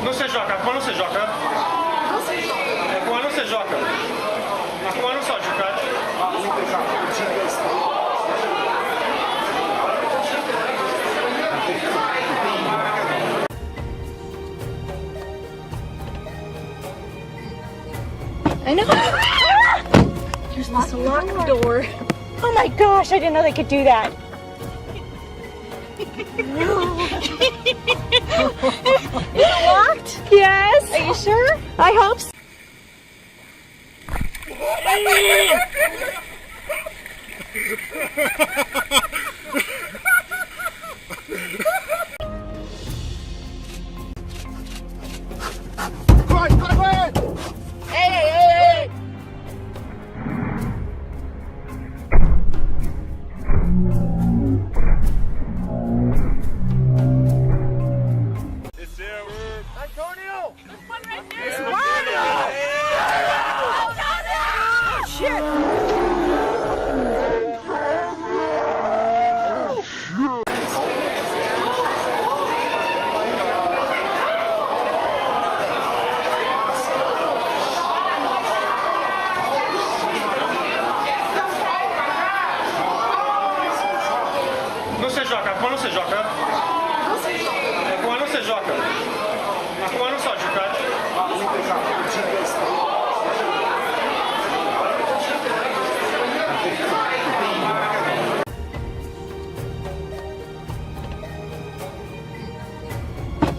Não se joga, a não se joga. A não se joga. A não só joga. I know. There's this locked door. Oh my gosh, I didn't know they could do that. Is it locked? Yes. Are you sure? I hope so. Não se joga, a não se joga. A não se joga. A não só joga.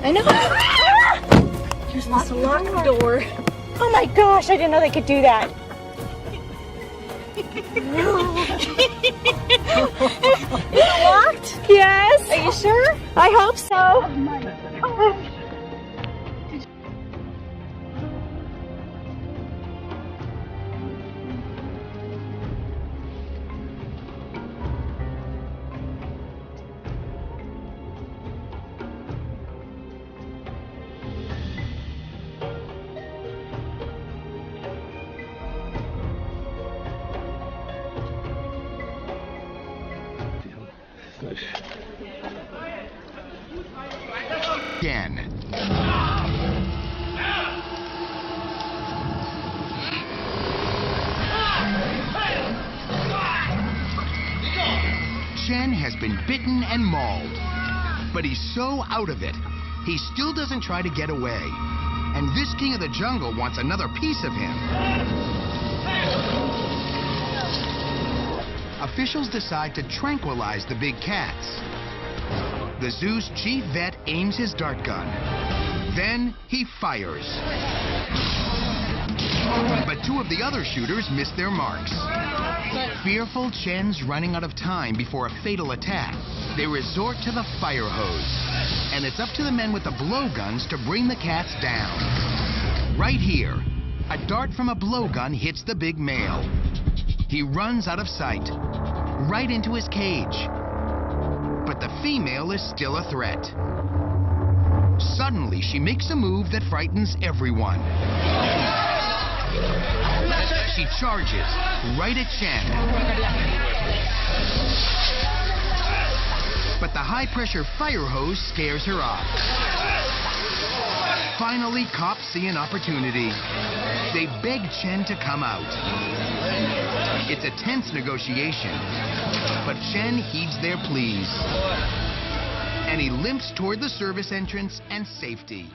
I know. There's this locked door. Oh my gosh, I didn't know they could do that. Is it locked? Yes. Are you sure? I hope so. Again. Chen has been bitten and mauled, but he's so out of it, he still doesn't try to get away. And this king of the jungle wants another piece of him. Officials decide to tranquilize the big cats. The zoo's chief vet aims his dart gun. Then he fires. But two of the other shooters miss their marks. Fearful Chen's running out of time before a fatal attack. They resort to the fire hose. And it's up to the men with the blowguns to bring the cats down. Right here, a dart from a blowgun hits the big male. He runs out of sight, right into his cage. But the female is still a threat. Suddenly, she makes a move that frightens everyone. She charges right at Chen. But the high-pressure fire hose scares her off. Finally, cops see an opportunity. They beg Chen to come out. It's a tense negotiation, but Chen heeds their pleas. And he limps toward the service entrance and safety.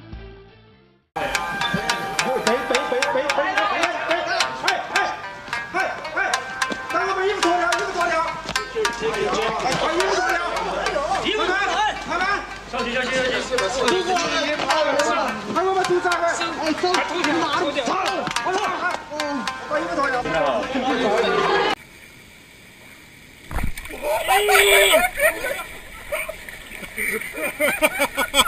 哈哈哈哈！